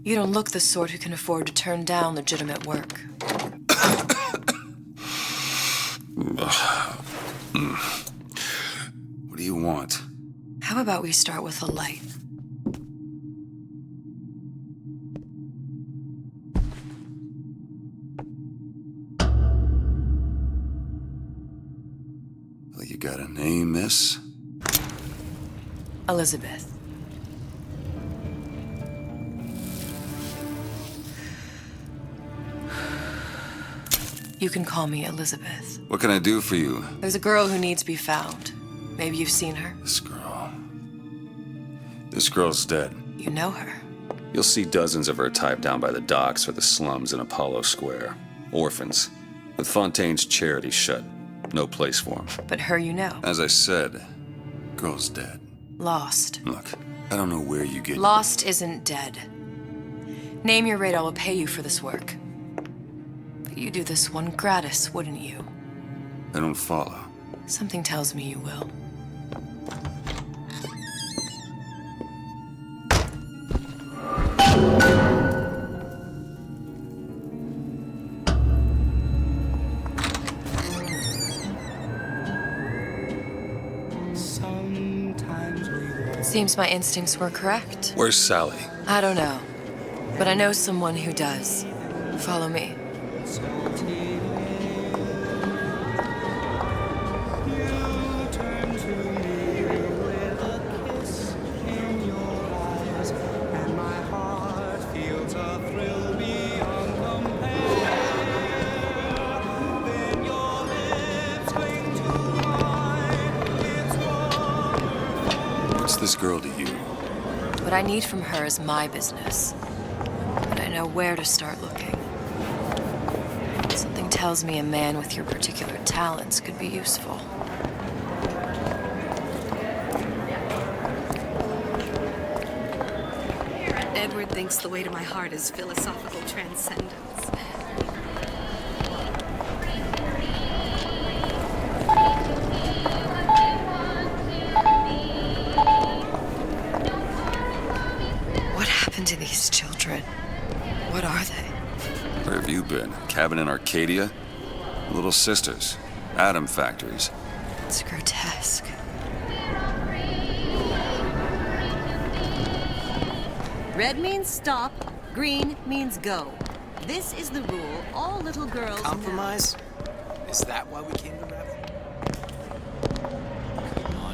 You don't look the sort who can afford to turn down legitimate work. What do you want? How about we start with a light? Well, you got a name, miss? Elizabeth. You can call me Elizabeth. What can I do for you? There's a girl who needs to be found. Maybe you've seen her. This girl's dead. You know her. You'll see dozens of her typed down by the docks or the slums in Apollo Square. Orphans. With Fontaine's charity shut. No place for them. But her you know. As I said, girl's dead. Lost. Look, I don't know where you get... Lost isn't dead. Name your rate, I will pay you for this work. But you do this one gratis, wouldn't you? I don't follow. Something tells me you will. Seems my instincts were correct. Where's Sally? I don't know, but I know someone who does. Follow me. This girl to you? What I need from her is my business. But I know where to start looking. Something tells me a man with your particular talents could be useful. Edward thinks the way to my heart is philosophical transcendence. To these children. What are they? Where have you been? Cabin in Arcadia? Little sisters. Atom factories. It's grotesque. Red means stop, green means go. This is the rule all little girls Compromise? Is that why we came to Rapture?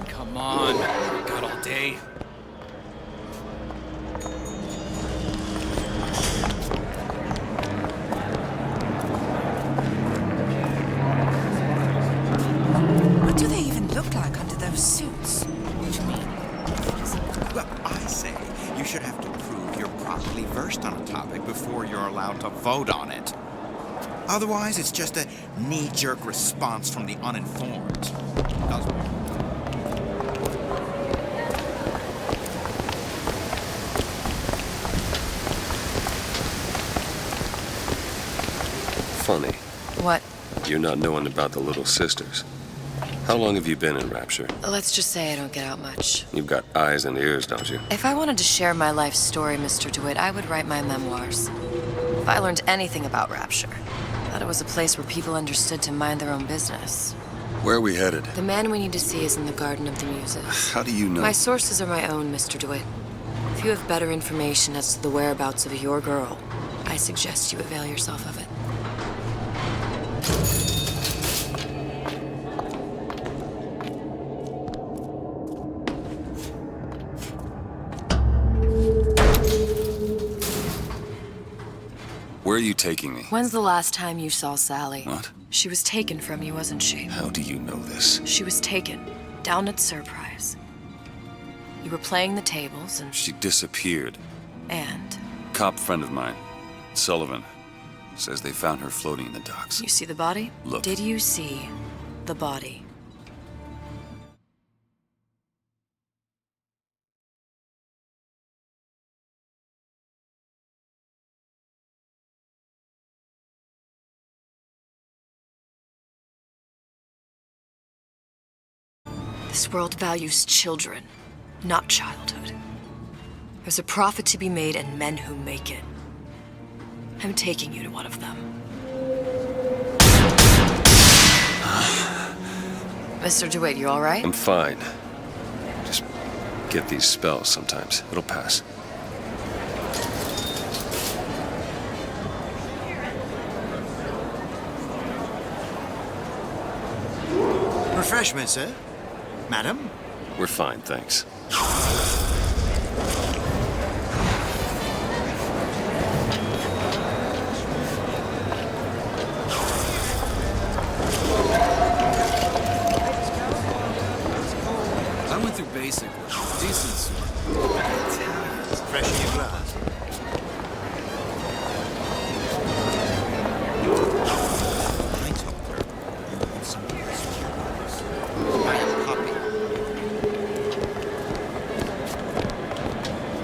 Come on. We got all day. Suits. What do you mean? Well, I say you should have to prove you're properly versed on a topic before you're allowed to vote on it. Otherwise, it's just a knee-jerk response from the uninformed. Funny. What? You're not knowing about the little sisters. How long have you been in Rapture? Let's just say I don't get out much. You've got eyes and ears, don't you? If I wanted to share my life story, Mr. DeWitt, I would write my memoirs. If I learned anything about Rapture, I thought it was a place where people understood to mind their own business. Where are we headed? The man we need to see is in the Garden of the Muses. How do you know? My sources are my own, Mr. DeWitt. If you have better information as to the whereabouts of your girl, I suggest you avail yourself of it. Where are you taking me? When's the last time you saw Sally? What? She was taken from you, wasn't she? How do you know this? She was taken, down at Surprise. You were playing the tables and... She disappeared. And? Cop friend of mine, Sullivan, says they found her floating in the docks. You see the body? Look. Did you see the body? This world values children, not childhood. There's a profit to be made and men who make it. I'm taking you to one of them. Mr. DeWitt, you all right? I'm fine. Just get these spells sometimes. It'll pass. Refreshment, sir? Madam? We're fine, thanks. I went through basic with decent sort. Fresh in your glass. I told her you want something else. I am puppy.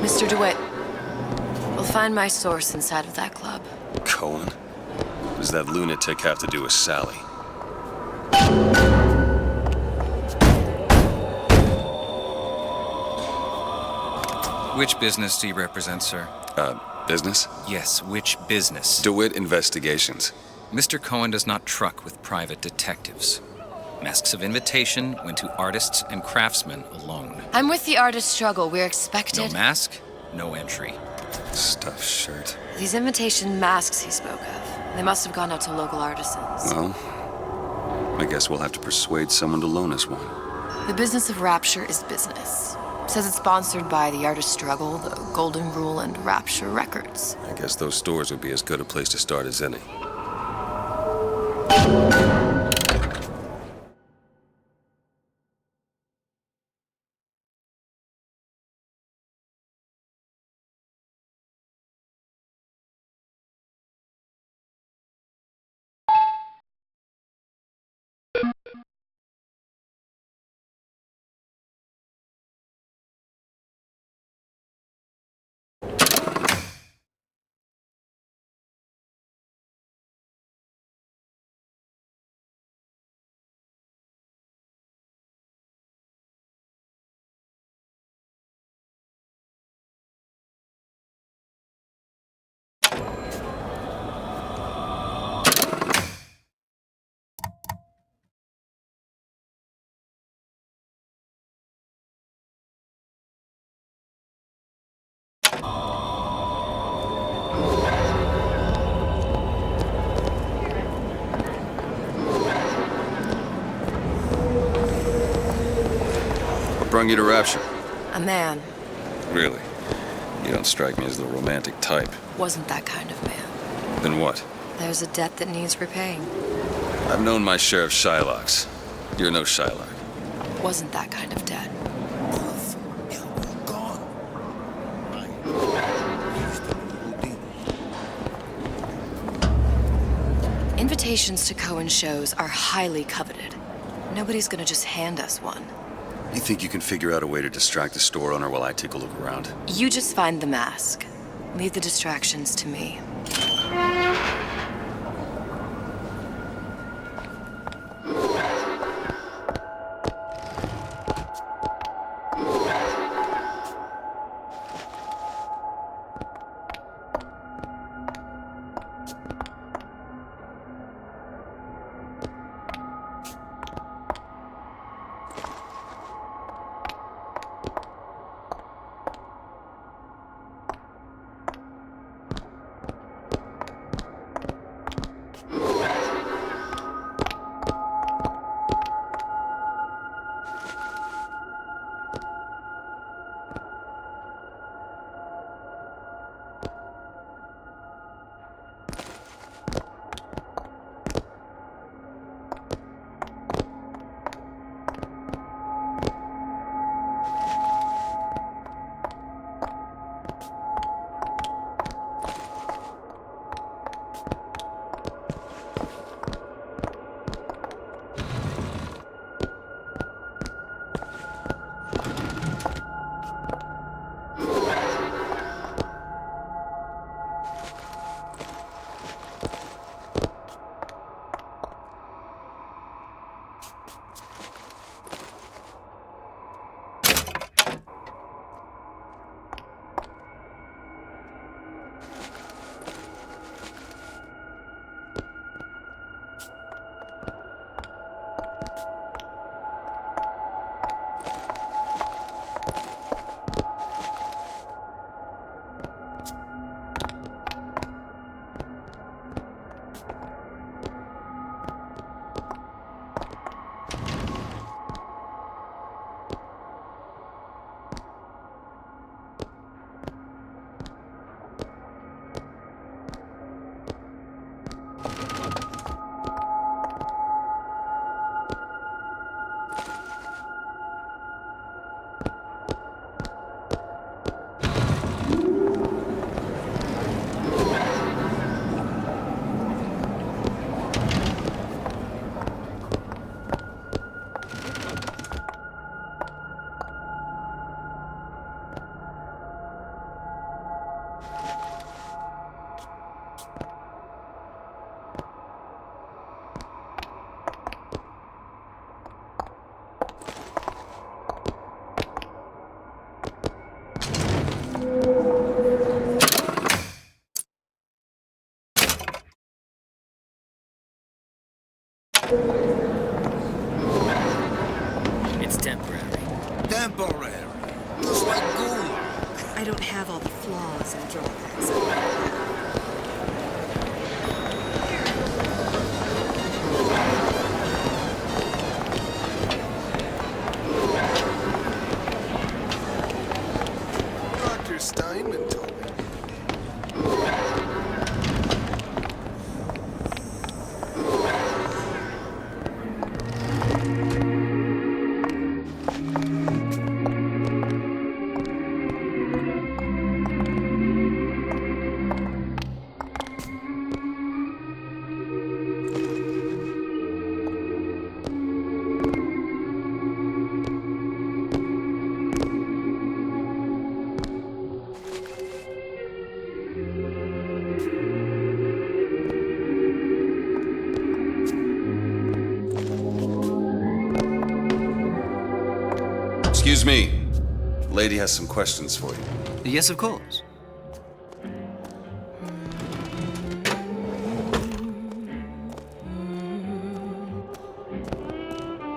Mr. DeWitt, we'll find my source inside of that club. Cohen? What does that lunatic have to do with Sally? Which business do you represent, sir? Business? Yes, which business? DeWitt Investigations. Mr. Cohen does not truck with private detectives. Masks of invitation went to artists and craftsmen alone. I'm with the artist struggle. We're No expected. mask, no entry. Stuffed shirt. These invitation masks he spoke of, they must have gone out to local artisans. Well, I guess we'll have to persuade someone to loan us one. The business of Rapture is business. Says it's sponsored by the Artist Struggle, the Golden Rule, and Rapture Records. I guess those stores would be as good a place to start as any. What brung you to Rapture? A man Really? You don't strike me as the romantic type. wasn't that kind of man. Then what? There's a debt that needs repaying. I've known my share of Shylocks. You're no Shylock. Wasn't that kind of debt. Gone. Invitations to Cohen shows are highly coveted. Nobody's gonna just hand us one. You think you can figure out a way to distract the store owner while I take a look around? You just find the mask. Leave the distractions to me. It's temporary. Temporary. Just like Ghoul. I don't have all the flaws and drawbacks. Dr. Steinman told me. Excuse me. Lady has some questions for you. Yes, of course.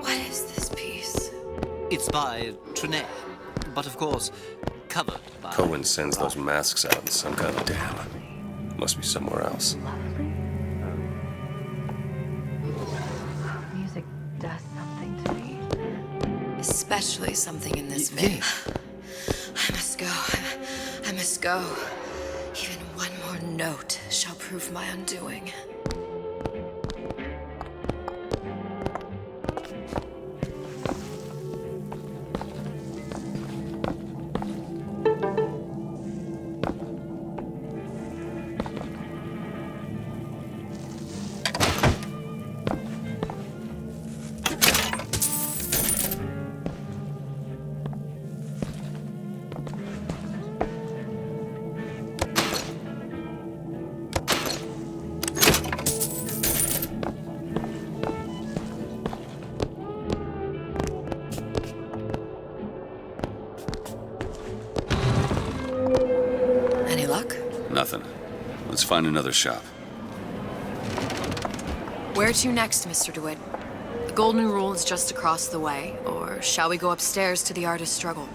What is this piece? It's by Trenet, but of course, covered by... Cohen sends those masks out in some kind of dam. Must be somewhere else. Music does something to me. Especially something in this vein. I must go. I must go. Even one more note shall prove my undoing. Any luck? Nothing. Let's find another shop. Where to next, Mr. DeWitt? The Golden Rule is just across the way, or shall we go upstairs to the artist's struggle?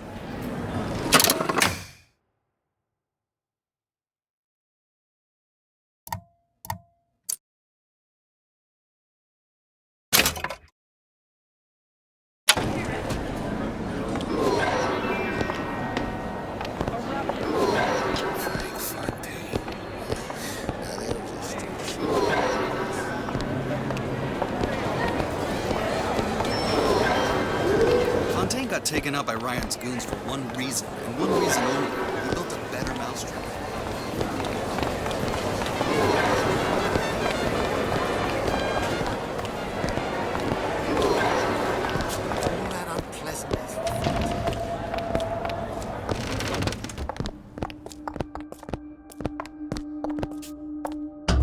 Fontaine got taken out by Ryan's goons for one reason, and one reason only. He built a better mousetrap. All that unpleasantness.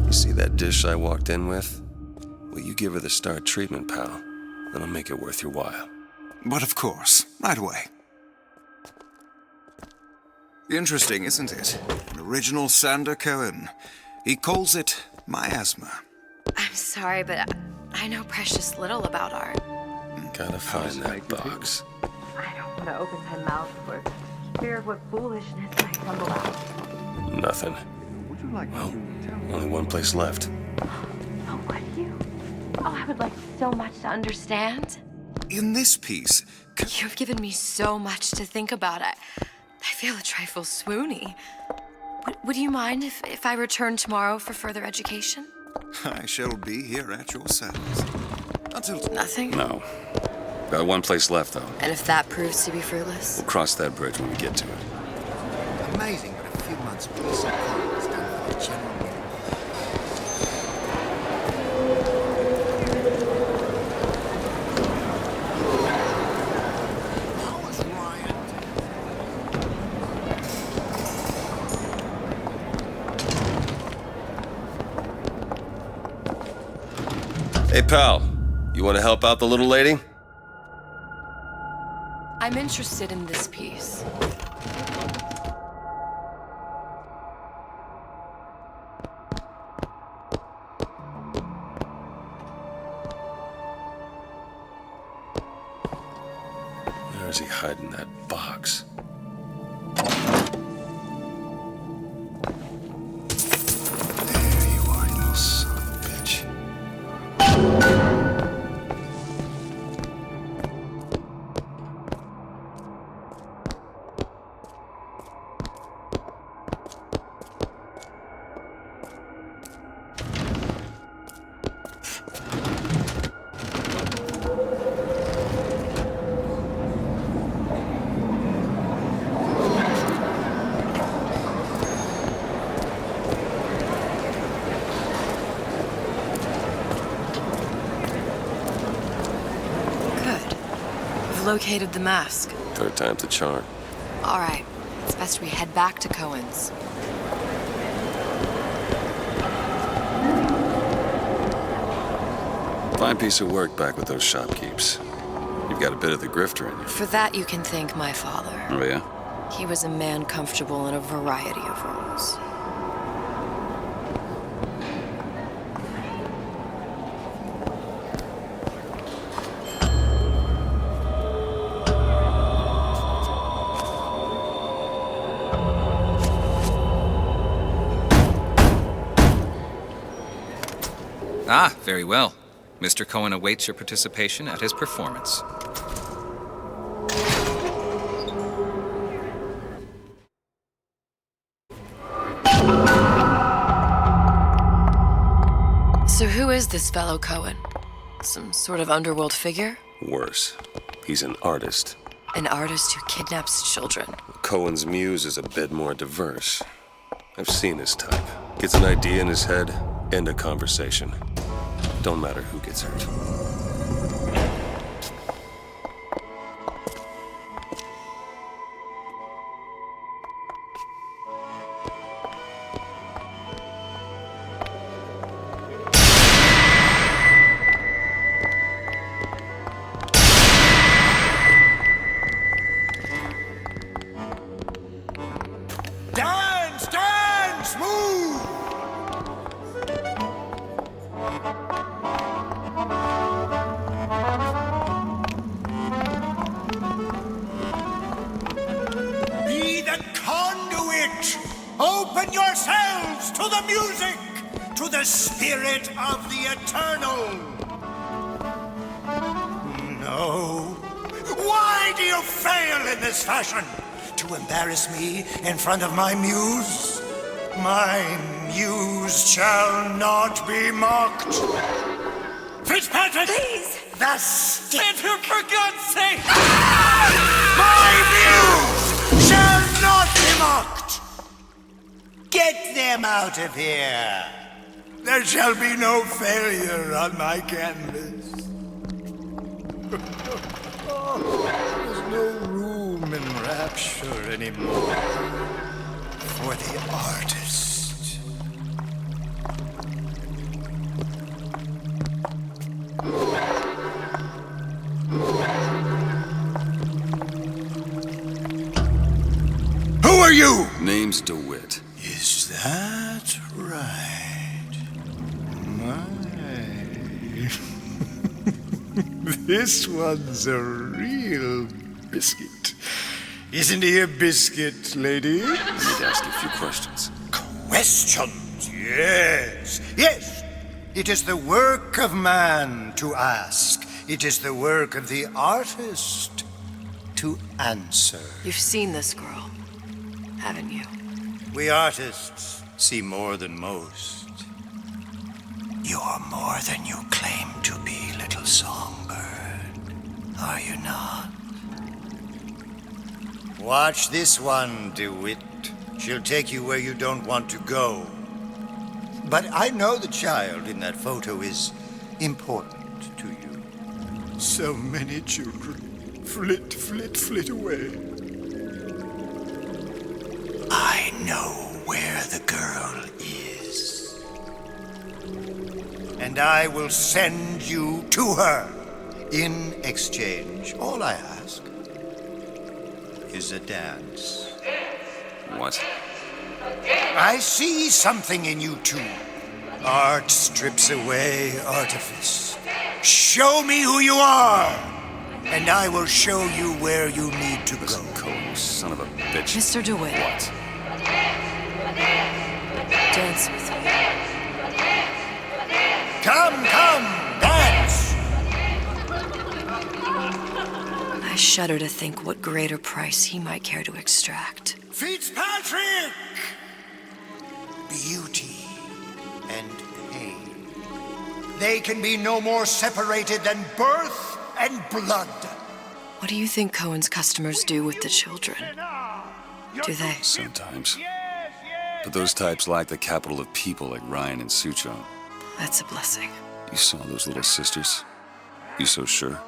You see that dish I walked in with? Well, you give her the star treatment, pal. Then I'll make it worth your while. But of course, right away. Interesting, isn't it? An original Sander Cohen. He calls it miasma. I'm sorry, but I know precious little about art. Gotta find that box. I don't want to open my mouth for fear of what foolishness might tumble out. Nothing. Well, only one place left. Oh, would you? Oh, I would like so much to understand. In this piece, You've given me so much to think about. I feel a trifle swoony. Would you mind if I return tomorrow for further education? I shall be here at your service. Until tomorrow. Nothing? No. Got one place left, though. And if that proves to be fruitless? We'll cross that bridge when we get to it. Amazing what a few months' peace and quiet has done for the general. How was Ryan? Hey, pal. You want to help out the little lady? I'm interested in this piece. is he hiding that box? There you are, you little son of a bitch. Located the mask. Third time's the charm. All right, it's best we head back to Cohen's. Fine piece of work back with those shopkeeps. You've got a bit of the grifter in you. For that, you can thank my father. Oh, yeah? He was a man comfortable in a variety of roles. Ah, very well. Mr. Cohen awaits your participation at his performance. So who is this fellow Cohen? Some sort of underworld figure? Worse. He's an artist. An artist who kidnaps children. Cohen's muse is a bit more diverse. I've seen his type. Gets an idea in his head, end a conversation. Don't matter who gets hurt. Dance, dance, move! Be the conduit! Open yourselves to the music, to the spirit of the eternal! No. Why do you fail in this fashion? To embarrass me in front of my muse? My muse shall not be mocked. Fitzpatrick! Please! The stick! Enter, for God's sake! My muse shall not be mocked! Get them out of here! There shall be no failure on my canvas. There's no room in rapture anymore for the artist. Who are you? Name's DeWitt. Is that right? My. This one's a real biscuit. Isn't he a biscuit, lady? I need to ask you a few questions. Questions? Yes. Yes. It is the work of man to ask. It is the work of the artist to answer. You've seen this girl, haven't you? We artists see more than most. You're more than you claim to be, little songbird. Are you not? Watch this one, DeWitt. She'll take you where you don't want to go. But I know the child in that photo is important to you. So many children flit, flit, flit away. I know where the girl is. And I will send you to her. In exchange, all I ask is a dance. What? I see something in you too. Art strips away artifice. Show me who you are, and I will show you where you need to Listen, go. Cohen, you son of a bitch. Mr. DeWitt. What? Dance with me. Come, dance! I shudder to think what greater price he might care to extract. Fitzpatrick! Beauty and pain. They can be no more separated than birth and blood. What do you think Cohen's customers do with the children? Do they? Sometimes. But those types lack the capital of people like Ryan and Suchong. That's a blessing. You saw those little sisters? You so sure?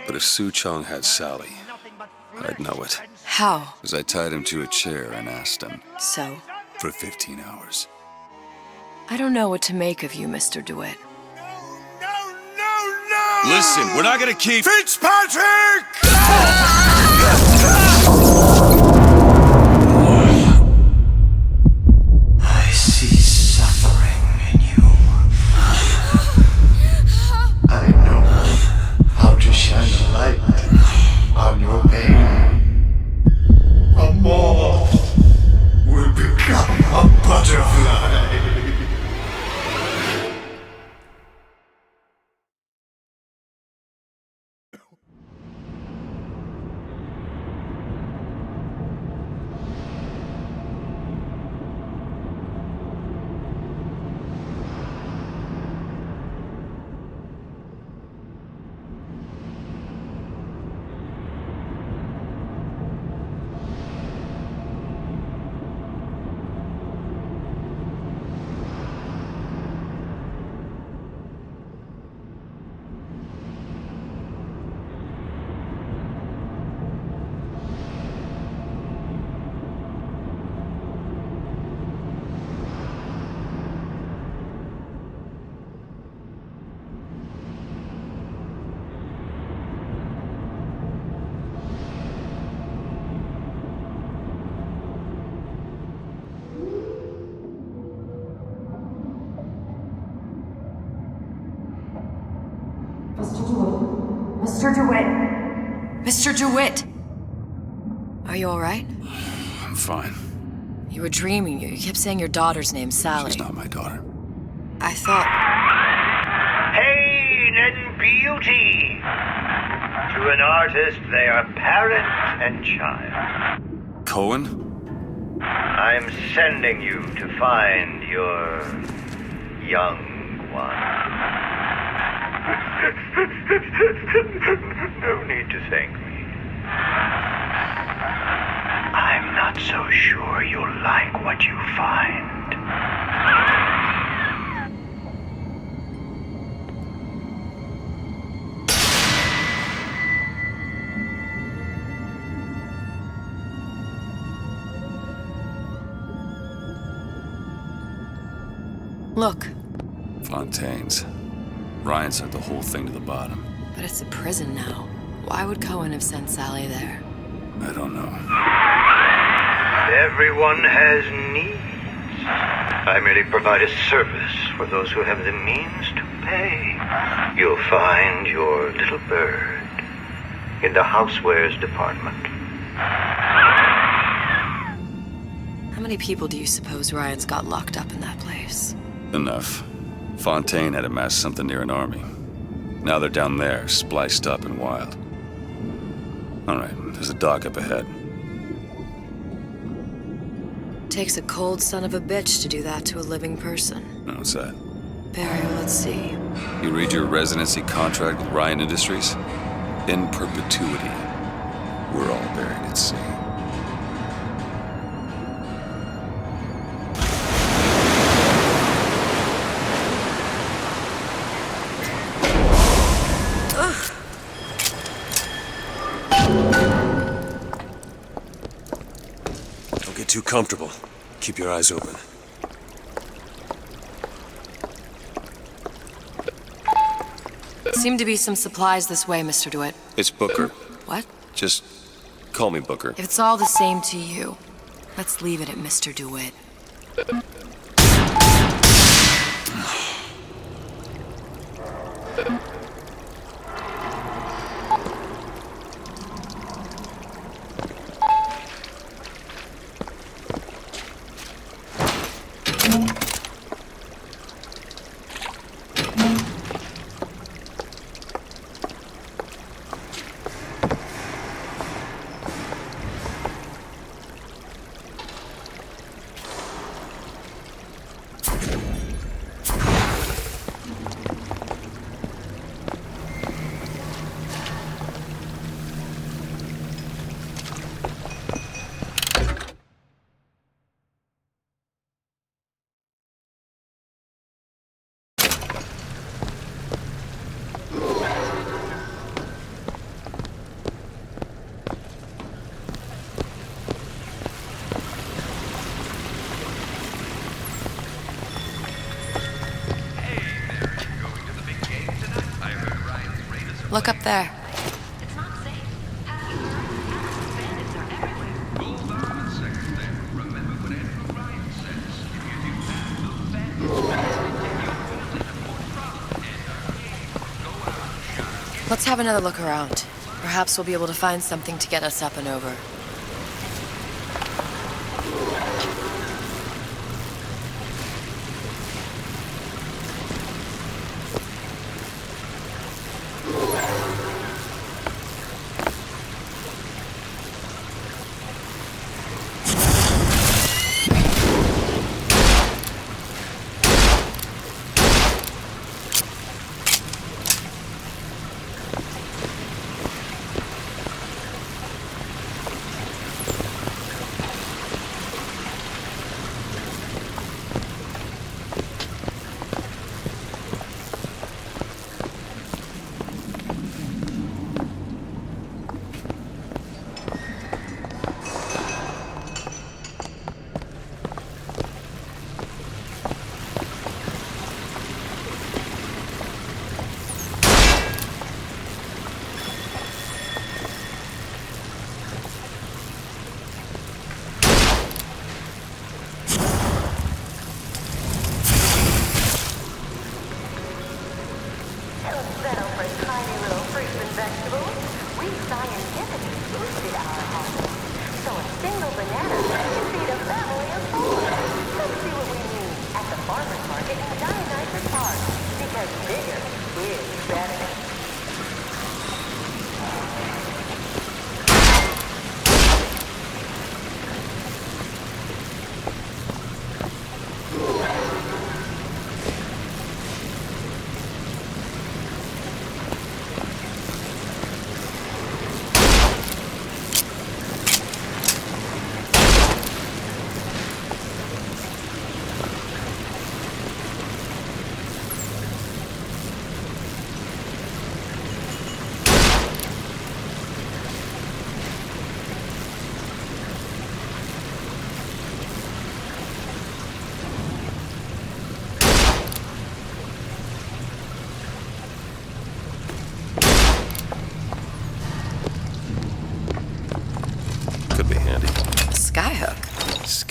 But if Suchong had Sally, I'd know it. How? As I tied him to a chair and asked him. So? For 15 hours. I don't know what to make of you, Mr. DeWitt. No! Listen, we're not gonna keep... Fitzpatrick! I see suffering in you. I know how to shine a light on your pain. A moth will become a butterfly. Mr. DeWitt! Mr. DeWitt! Are you alright? I'm fine. You were dreaming. You kept saying your daughter's name, Sally. She's not my daughter. I thought... Pain and beauty! To an artist, they are parent and child. Cohen? I'm sending you to find your young one. No need to thank me. I'm not so sure you'll like what you find. Look. Fontaine's. Ryan sent the whole thing to the bottom. But it's a prison now. Why would Cohen have sent Sally there? I don't know. Everyone has needs. I merely provide a service for those who have the means to pay. You'll find your little bird in the housewares department. How many people do you suppose Ryan's got locked up in that place? Enough. Fontaine had amassed something near an army. Now they're down there, spliced up and wild. All right, there's a dock up ahead. Takes a cold son of a bitch to do that to a living person. What's that? Barry, let's see. You read your residency contract with Ryan Industries? In perpetuity. We're all buried at sea. Don't get too comfortable. Keep your eyes open. Seem to be some supplies this way, Mr. DeWitt. It's Booker. What? Just call me Booker. If it's all the same to you, let's leave it at Mr. DeWitt. Look up there. It's not safe. Have you heard? Active bandits are everywhere. Hold on a second there. Remember what Andrew Ryan says. If you have no bandits, you're in a more problem. Go out, shot. Let's have another look around. Perhaps we'll be able to find something to get us up and over.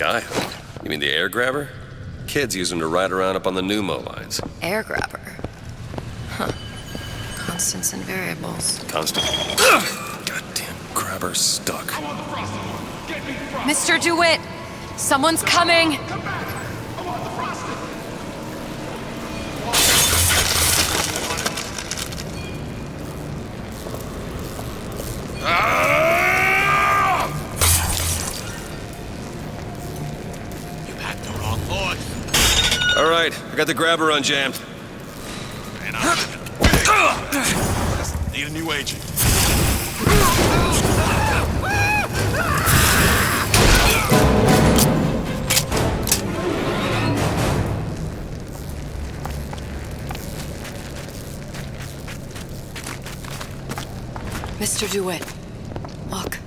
Skyhook? You mean the air grabber? Kids use them to ride around up on the pneumo lines. Air grabber? Huh. Constants and variables. Constant. Goddamn grabber stuck. Mr. DeWitt! Someone's coming! All right, I got the grabber unjammed. And need a new agent. Mr. DeWitt, look.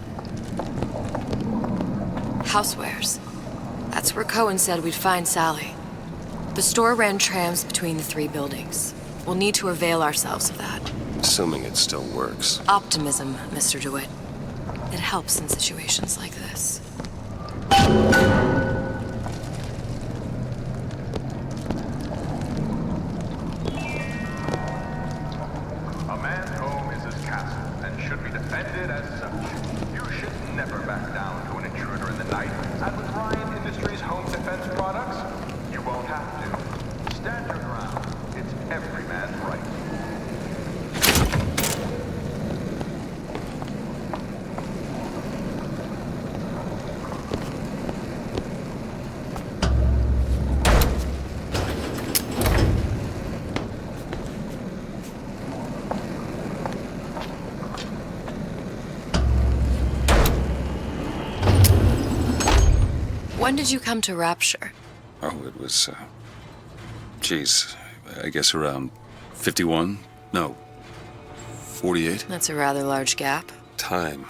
Housewares. That's where Cohen said we'd find Sally. The store ran trams between the three buildings. We'll need to avail ourselves of that. Assuming it still works. Optimism, Mr. DeWitt. It helps in situations like this. A man's home is his castle and should be defended as such. You should never back down to an intruder in the night. And with Ryan Industries home defense products, you won't have to. Stand your ground. It's every man's right. When did you come to Rapture? Oh, it was, geez, I guess around 51? No, 48? That's a rather large gap. Time.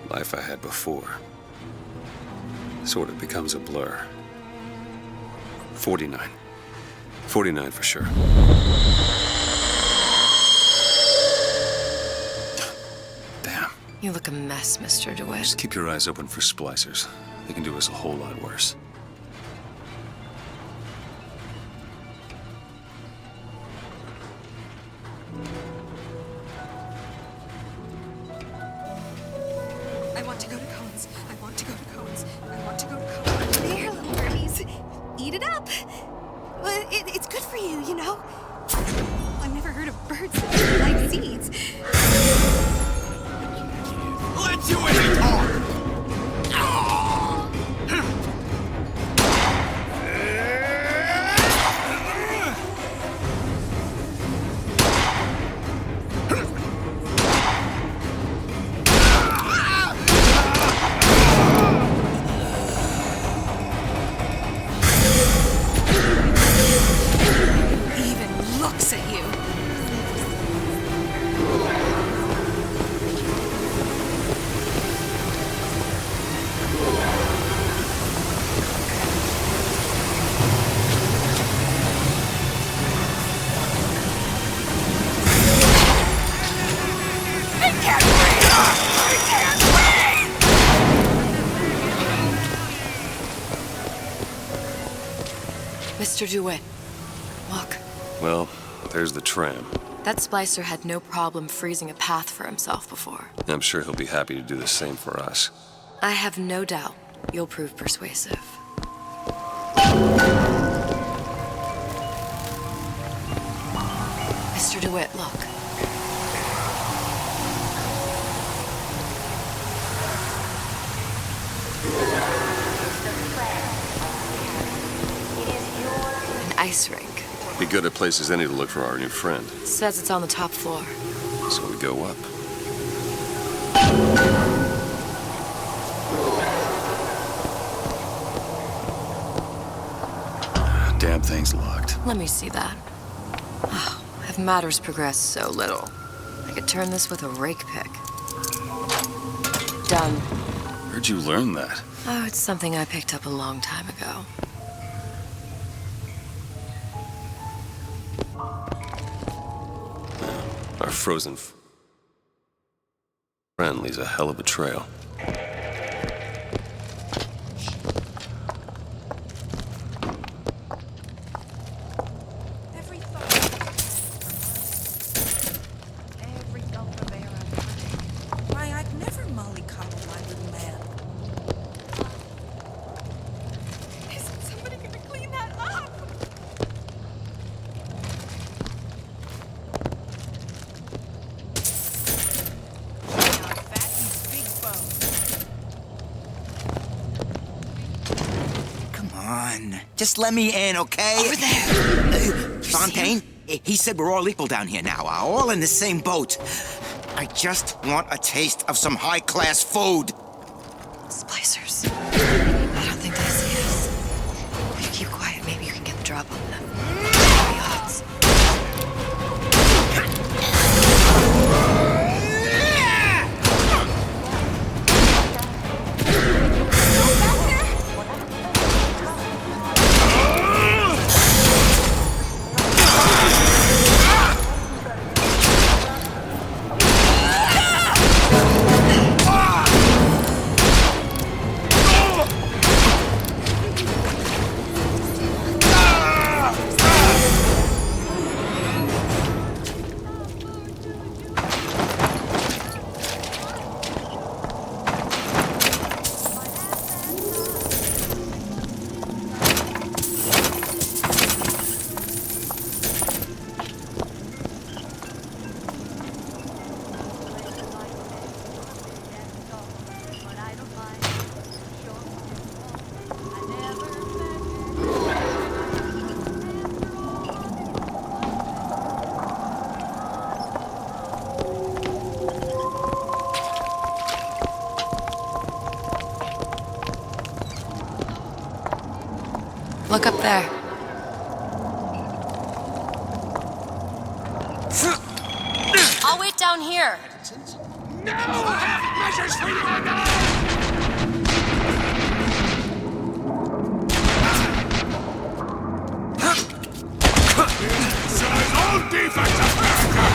Life I had before. Sort of becomes a blur. 49. 49 for sure. You look a mess, Mr. DeWitt. Just keep your eyes open for splicers. They can do us a whole lot worse. I want to go to Cohen's. I want to go to Cohen's. I want to go to Cohen's. There, little birdies. Eat it up. Well, it's good for you, you know? I've never heard of birds that like seeds. Let you in talk! Even looks at you. Mr. DeWitt, look. Well, there's the tram. That splicer had no problem freezing a path for himself before. I'm sure he'll be happy to do the same for us. I have no doubt you'll prove persuasive. Mr. DeWitt, look. An ice rink. Be good at places any to look for our new friend. It says it's on the top floor. So we go up. Damn thing's locked. Let me see that. Oh, have matters progressed so little? I could turn this with a rake pick. Done. Where'd you learn that? Oh, it's something I picked up a long time ago. Our frozen friend leaves a hell of a trail. Why, I'd never mollycoddle my little man. Isn't somebody gonna clean that up? Come on. Just let me in, okay? Over there. Fontaine, he said we're all equal down here now. All in the same boat. I just want a taste of some high-class food. Splicers. I don't think they see us. If you keep quiet, maybe you can get the drop on them. What are the odds? Look up there. I'll wait down here. No! I have measures for you again! Size all defects, America!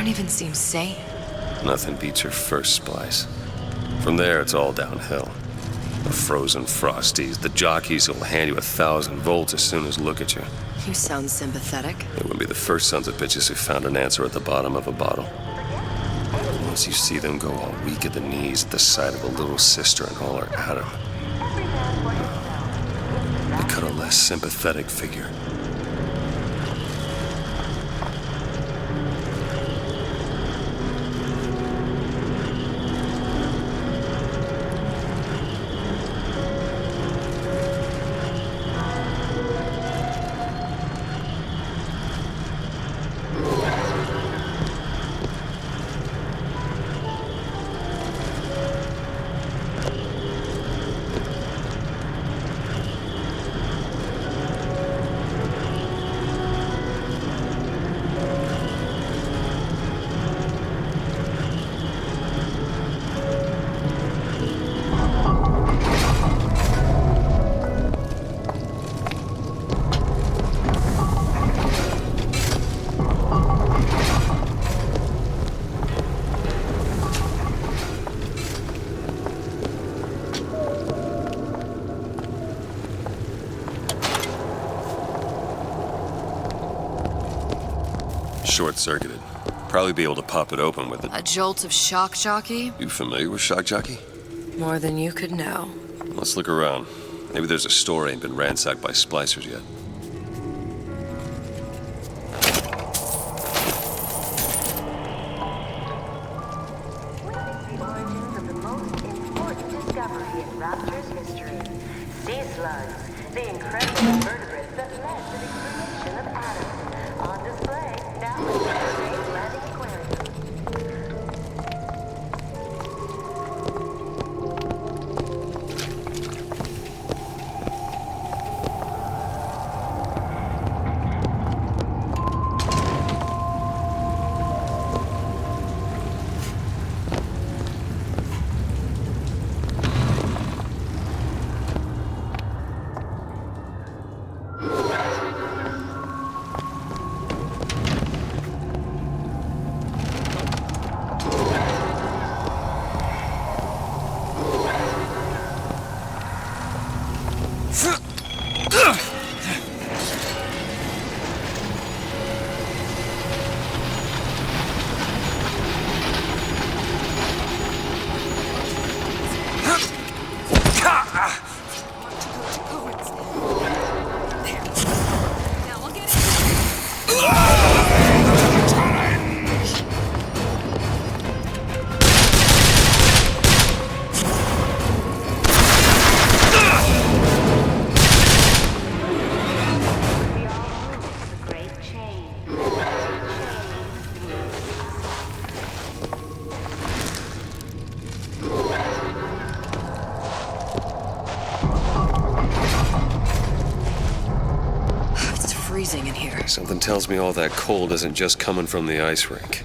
don't even seem sane. Nothing beats your first splice. From there, it's all downhill. The frozen frosties, the jockeys who'll hand you 1,000 volts as soon as look at you. You sound sympathetic. They wouldn't be the first sons of bitches who found an answer at the bottom of a bottle. Once you see them go all weak at the knees at the sight of a little sister and all her atom, they cut a less sympathetic figure. Short-circuited. Probably be able to pop it open with it. A jolt of shock jockey? You familiar with shock jockey? More than you could know. Let's look around. Maybe there's a store ain't been ransacked by splicers yet. The origins of the most important discovery in Raptor's history. Sea slugs, the incredible invertebrates that led to the creation of atoms. On display now in the State Landing Aquarium. Freezing in here. Something tells me all that cold isn't just coming from the ice rink.